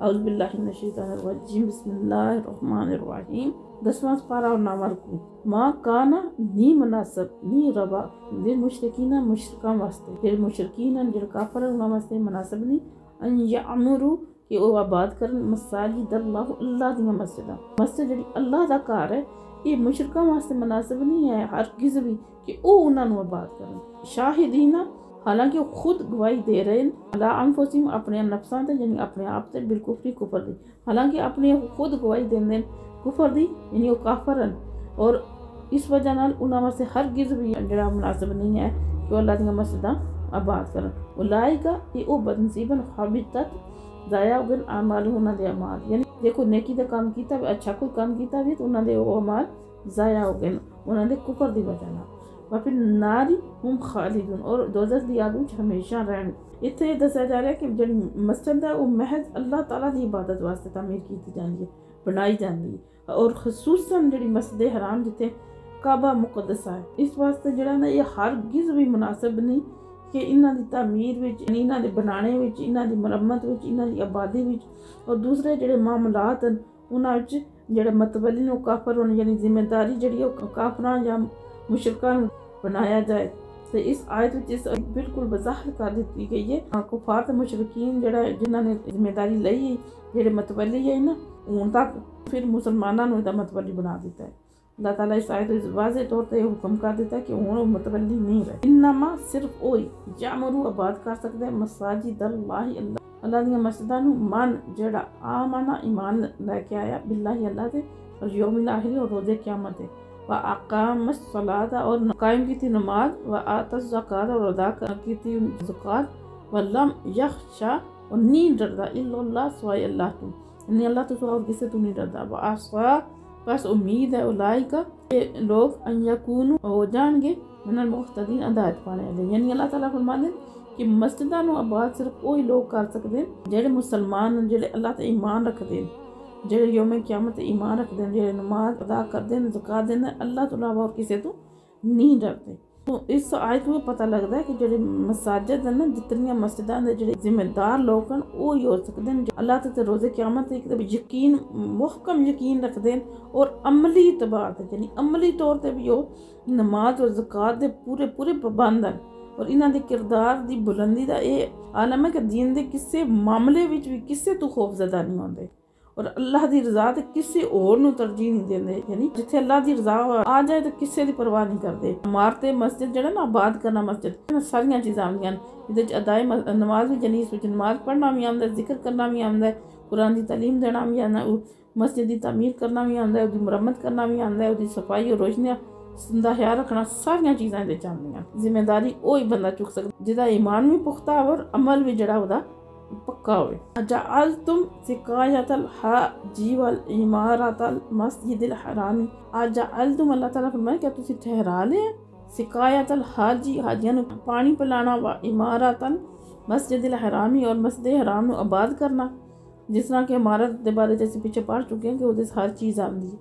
اعوذ باللہ من الشیطان الرجیم بسم اللہ الرحمن الرحیم 10واں سپارہ اور 9واں رکوع ما کانا نی مناسب نی ربا دل مشرکین مشرکان واسطے دل مشرکین جڑ کافر انہاں واسطے مناسب نہیں ان یعمرو کہ وہ آباد کرن مساجد اللہ دیاں مسجد جڑی اللہ دا گھر ہے یہ مشرکاں واسطے مناسب نہیں ہے ہرگز بھی کہ او انہاں نو آباد کرن شاہدین حالانکہ وہ خود گواہی دے رہے ہیں اللہ انفسہم اپنے نفساں تے یعنی اپنے آپ تے بالکفری کفر دی حالانکہ اپنے خود گواہی دیندے کفر دی یعنی وہ کافر ہیں اور اس وجہ نال انہاں واسطے ہرگز بھی جڑا مناسب نہیں ہے کہ اللہ دیاں مسجداں آباد کرن اولئک یہ او بدنصیبن حبطت ضائع ہو گئے اعمال انہاں دے اعمال یعنی دیکھو نیکی دا کام کیتا اچھا کوئی کام کیتا بھی تو انہاں دے اعمال ضائع ہو گئے انہاں دے کفر دی وجہ نال وفی ناری ہم خالدون اور دوزخ دی آگ وچ ہمیشہ رہن اتنے یہ دسیا جا رہا ہے کہ جڑی مسجد ہے وہ محض اللہ تعالیٰ دی عبادت واسطے تعمیر کی جاندی ہے بنائی جاندی ہے اور خصوصاً جڑی مسجد حرام جتے کعبہ مقدسہ ہے اس واسطے جڑا نا یہ ہرگز بھی مناسب نہیں کہ انہاں دی تعمیر وچ انہاں دے بنانے وچ انہاں دی مرمت وچ انہاں دی آبادی وچ اور دوسرے جڑے معاملات ہیں انہاں وچ جڑے متولی و کافر ہونے یعنی ذمہ داری جڑی ہے کافراں یا مشرکاں بنایا جائے تو اس آیت وچ اس بالکل وضاحت کر دیتی گئی ہے کفار تے مشرکین جڑا جنہاں نے ذمہ داری لئی جڑے متولی ہے نا ان تک پھر مسلماناں نوں دا متولی بنا دیتا ہے اللہ تعالیٰ اس آیت وچ واضح طور تے حکم کر دیتا ہے کہ وہ متولی نہیں رہے انما صرف وہی یعمرو آباد کر سکتے ہیں مساجد اللہ دیاں مسجداں نوں من جڑا آمنا ایمان لے کے آیا باللہ اللہ تے اور یوم الاخر اور روز قیامت ہے وَأَقَامَ الصَّلَاةَ اور قائم کی تھی نماز وَآتَى الزَّكَاةَ اور ادا کی تھی زکوٰۃ وَلَمْ يَخْشَى اور نہیں ڈردا الا اللہ سوائے اللہ تو یعنی اللہ تو اور کسی تو نہیں ڈردا وَعَصَىٰ بس امید ہے اولئک کہ لوگ ان یکونوا ہو جان گے من المہتدین ہدایت پانے والے یعنی اللہ تعالیٰ فرماتے ہیں کہ مسجداں نو آباد صرف وہی لوگ کر سکتے ہیں جڑے مسلمان جڑے اللہ تے ایمان رکھتے ہیں جڑے یوم قیامت ایمان رکھ دیں جڑے نماز ادا کر دیں زکات دیں اللہ تو علاوہ اور کسی تو نہیں ڈرتے تو اس آیت میں پتہ لگتا ہے کہ جڑے مساجد ہیں نا جتنی مسجداں دے جڑے ذمہ دار لوگ ہیں وہ ہی ہو سکتے ہیں اللہ تے روز قیامت ایک یقین محکم یقین رکھ دیں اور عملی اعتبار تے یعنی عملی طور تے بھی وہ نماز اور زکات دے پورے پابند ہیں اور انہاں دے کردار دی بلندی دا یہ عالم ہے کہ دین دے کسے معاملے وچ بھی کسے تو خوف زدہ نہیں ہوندے اور اللہ دی رضا تے کسے اور نو ترجیح نہیں دیندے یعنی جتھے اللہ دی رضا آ جائے تو کسے دی پرواہ نہیں کردے عمارت مسجد جڑا نا آباد کرنا مسجد ساریاں چیزاں آندیاں ادھے ادائی نماز بھی جنیس وچ نماز پڑھنا بھی آندا ہے ذکر کرنا بھی آندا ہے قرآن دی تعلیم دینا بھی آندا ہے مسجد دی تعمیر کرنا بھی آندا ہے دی مرمت کرنا بھی آندا ہے دی صفائی اور روشنیاں زندہ خیال رکھنا ساریاں چیزاں ادھے چاندیاں ذمہ داری وہی بندہ چک سکدا جدا ایمان بھی پختہ اور عمل بھی جڑا ہودا پکا ہوئے اجعلتم سقایت الحاج والعمارت المسجد الحرام اجعلتم اللہ تعالیٰ فرمائے کیا تسی ٹھہرا لے سقایت الحاج حاجیاں نو پانی پلانا و عمارت المسجد الحرامی اور مسجد حرام نو آباد کرنا جس طرح کہ عمارت دے بارے جیسے پیچھے پڑھ چکے ہیں کہ وہ ہر چیز آندی ہے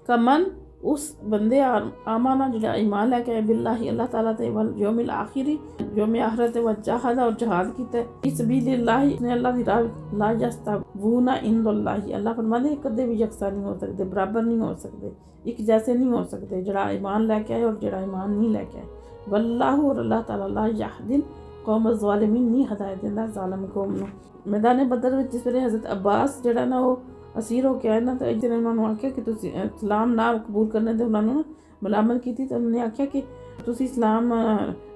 کمن اس بندے آمانا جڑا ایمان لے کے باللہ اللہ تعالیٰ تے یوم الاخری یوم آخرت و جہاد اور جہاد کیتا ہے اس سبیل اللہ نے اللہ دی راہ لا یستوون عند اللہ اللہ فرماتے ہیں کدے بھی یکساں نہیں ہو سکتے برابر نہیں ہو سکتے ایک جیسے نہیں ہو سکتے جڑا ایمان لے کے آئے اور جڑا ایمان نہیں لے کے آئے واللہ اور اللہ تعالیٰ لا یہدی قوم الظالمین نہیں ہدایت دیندا ظالم قوم نو میدان بدر وچ جس ویلے حضرت عباس جڑا نا وہ اسیر ہو کے آئے نا تو ایک دن انہوں نے آکھیا کہ تسی اسلام نہ قبول کرنے دے انہوں نے ملامت کی تھی تو انہوں نے آکھیا کہ تسی اسلام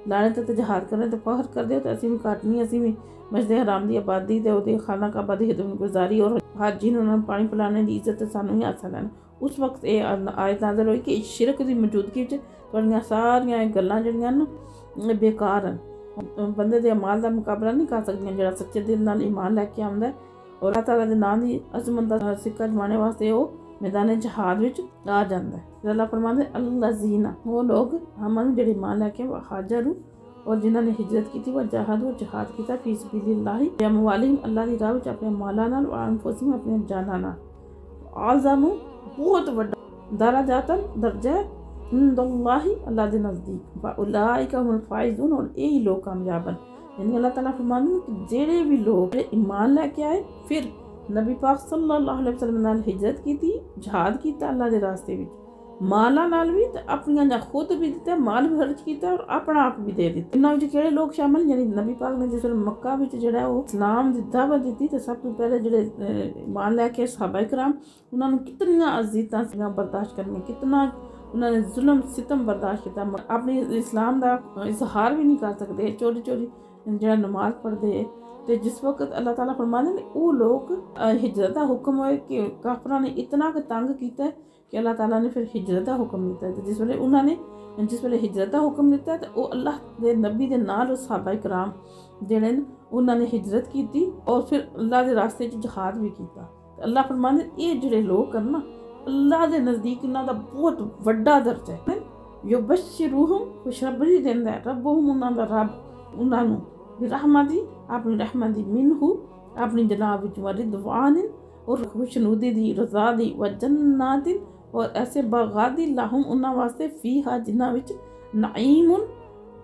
لانے تے جہاد کرنے تے فخر کر دیو تو اسی بھی کاٹنی اسی بھی مسجد حرام دی آبادی تے او خانہ کعبہ دی خدمت گزاری اور حاجی نوں پانی پلانے دی عزت سانوں ہی حاصل ہے اس وقت یہ آیت نازل ہوئی کہ شرک دی موجودگی وچ تہاڈیاں ساریاں گلاں جڑیاں نا بیکار ہیں بندے دے اعمال دا مقابلہ نہیں کر سکدیاں جڑا سچے دل نال ایمان لے کے آندا ہے اور اللہ تعالیٰ دے نام دی عظمت دا سکہ جمانے واسطے وہ میدان جہاد وچ آ جاندا ہے اللہ فرماتے ہیں الذین وہ لوگ ہمن جڑے ایمان لے کے ہاجروا اور جنہاں نے ہجرت کی تھی وہ جہاد و جہاد کیتا فی سبیل اللہ اموالہم اللہ دی راہ وچ اپنے مالاں نال و انفسہم اپنے جاناں نال اعظم بہت بڑا درجات درجہ عند اللہ دے نزدیک اولئک هم الفائزون اور یہی لوگ کامیاب ہیں یعنی اللہ تعالیٰ فرماتے ہیں کہ جڑے بھی لوگ ایمان لے کے آئے پھر نبی پاک صلی اللہ علیہ وسلم نال ہجرت کیتی، جہاد کیتا اللہ دے راستے وچ، مالا نال بھی تے اپنیاں جا خود بھی دتا، مال بھی خرچ کیتا اور اپنا آپ بھی دے دتا۔ انہاں وچ کیڑے لوگ شامل، یعنی نبی پاک نے جس ویلے مکہ وچ جڑا وہ اسلام دی دعوت دتی تے سب تو پہلے جڑے مان لے کے صحابہ کرام انہاں نوں کتنیاں اذیتاں برداشت کرنی، کتنا انہوں نے ظلم ستم برداشت کیتا، اپنی اسلام دا اظہار بھی نہیں کر سکتے، چوری چوری جڑا نماز پڑھتے۔ تے جس وقت اللہ تعالیٰ فرمانے نے وہ لوگ ہجرت دا حکم ہوئے کہ کافراں نے اتنا کہ تنگ کیتا ہے کہ اللہ تعالیٰ نے پھر ہجرت دا حکم دیتا ہے۔ جس ویلے انہوں نے جس ویلے ہجرت دا حکم دیتا ہے تو وہ اللہ دے نبی دے نال صحابہ کرام جڑے انہوں نے ہجرت کیتی اور پھر اللہ دے راستے وچ جہاد بھی کیتا۔ اللہ فرمانے یہ جڑے لوگ کرنا اللہ دے نزدیک انہاں دا بہت وڈا درجہ ہے۔ یبشرہم خوشخبری دیندا ہے ربہم انہاں دا رب انہاں نوں برحمتی اپنی رحمت دی منہ اپنی جناب وچ رضوان اور خوشنودی دی رضا دی و جنات اور ایسے باغات دی لہم انہاں واسطے فیہا جنہاں وچ نعیم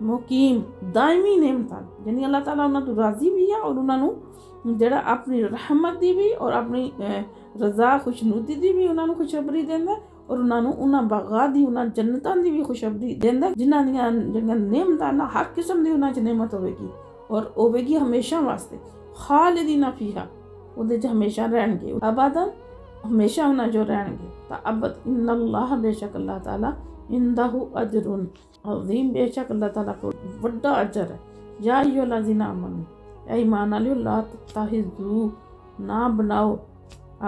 مقیم دائمی نعمتاں، یعنی اللہ تعالیٰ انہاں تو راضی بھی ہے اور انہاں نوں جڑا اپنی رحمت دی بھی اور اپنی رضا خوشنودی دی بھی انہاں نوں خوشخبری دیندا اور انہاں نوں انہاں باغات دی انہاں جنتاں دی بھی خوشخبری دیندا جنہاں دیاں جڑیاں نعمتاں ہر قسم دی انہاں چ نعمت ہوے گی اور ہوے گی ہمیشہ واسطے، خالدین فیہا اودے چ ہمیشہ رہن گے، ابداً ہمیشہ انہاں جو رہن گے تا ابد۔ ان اللہ بے شک اللہ تعالیٰ عندہ اجر عظیم، بے شک اللہ تعالیٰ کو بڑا اجر ہے۔ یا ایھا الذین آمنوا اے ایمان والو لا تتخذوا نہ بناؤ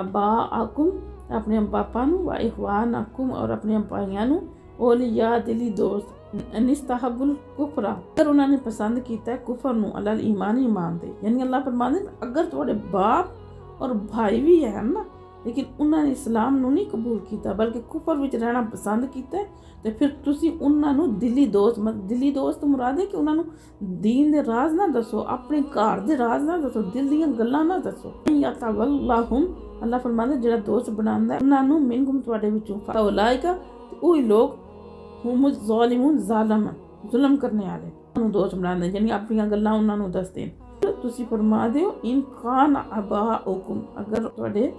آباءکم اپنے باپاں نوں و اخوانکم اور اپنے بھائیاں نوں اولیاء دلی دوست ان استحب الکفر اگر انہوں نے پسند کیتا ہے کفر نوں علی الایمان ایمان دے، یعنی اللہ فرماندے اگر تھوڑے باپ اور بھائی بھی ہیں نا لیکن انہوں نے اسلام نوں نہیں قبول کیتا بلکہ کفر وچ رہنا پسند کیتا ہے تو پھر تسی انہاں نوں دلی دوست مراد ہے کہ انہاں نوں دین دے راز نہ دسو، اپنے گھر دے راز نہ دسو، دل دیاں گلاں نہ دسو۔ یا تولاہم اللہ فرماندے جڑا دوست بناندا ہے انہاں نوں منکم تواڈے وچوں فاولائکا اوہی لوگ ہم الظالمون ظلم کرنے والے انہوں دوست بناندے یعنی اپنی گلاں انہاں نوں دسدے۔ تسی فرما دیو ان کان اباؤکم اگر تواڈے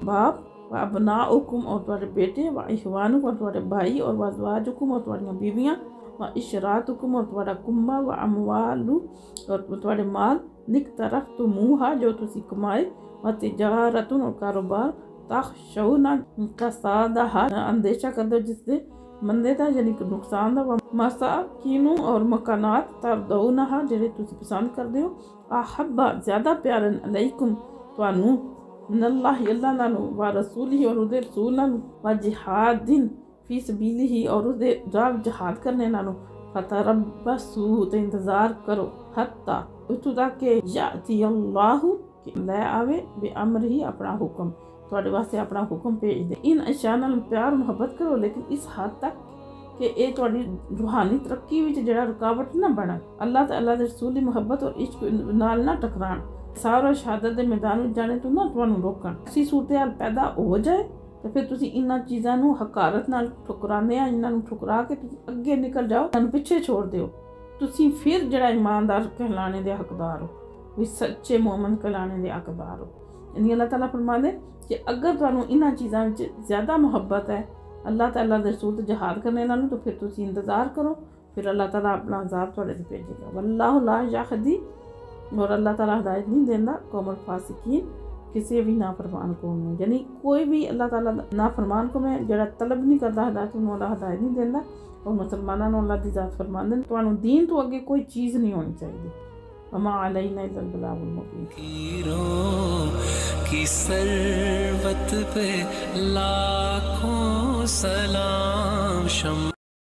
باپ و ابناؤکم اور تواڈے بیٹے و اخوانکم اور تواڈے بھائی اور ازواجکم اور تواڈیاں بیویاں و عشراتکم اور تواڈا کنبہ و اموال اور تواڈے مال نقترفتموہا جو تسی کمائے و تجارتن اور کاروبار تخشون کسادہا اندیشہ کر دو جس سے مندے دا یعنی کہ نقصان دا مساکینوں اور مکانات تردونہا جڑے تسی پسند کر دیو احبا زیادہ پیارن علیکم توانوں من اللہ نالو و رسولہ اور دے رسول نالو و جہادن فی سبیلہ اور دے راہ جہاد کرنے نالو فتربصوا تو انتظار کرو حتی اتو تک کہ یاتی اللہ کہ لے آوے بے امرہی اپنا حکم تواڈے واسطے اپنا حکم بھیج دے۔ ان اشیاء نال پیار محبت کرو لیکن اس حد تک کہ اے تواڈی روحانی ترقی وچ جڑا رکاوٹ نہ بنن، اللہ تے اللہ دے رسول دی محبت اور عشق نال نہ ٹکران، سارا شہادت دے میدان وچ جانے تو نہ تانوں روکن۔ اسی صورتحال پیدا ہو جائے تو پھر تسی انہاں چیزاں نوں حقارت نال ٹھکرانے انہاں نوں ٹھکرا کے تسی اگے نکل جاؤ، انہاں پیچھے چھوڑ دیو، تسی پھر جڑا ایماندار کہلانے دے حقدار ہو، وی سچے مومن کہلانے دے حقدار ہو۔ یعنی اللہ تعالیٰ فرماندے کہ اگر تانوں انہاں چیزاں وچ زیادہ محبت ہے اللہ تعالیٰ دے رسول تے جہاد کرنے نالوں تو پھر تسی انتظار کرو، پھر اللہ تعالیٰ اپنا عذاب تواڈے تے بھیجے گا۔ واللہ لا یہدی اور اللہ تعالیٰ ہدایت نہیں دیندا قوم الفاسقین کسی بھی نافرمان قوم میں، یعنی کوئی بھی اللہ تعالیٰ نافرمان قوم ہے جڑا طلب نہیں کرتا ہدایت انہوں اللہ ہدایت نہیں دیندا۔ اور مسلمانوں نے اللہ دی ذات فرماندے تانوں دین تو اگے کوئی چیز نہیں ہونی چاہیے۔ وما علینا الا البلاغ المبین۔ کی ثروت پہ لاکھوں سلام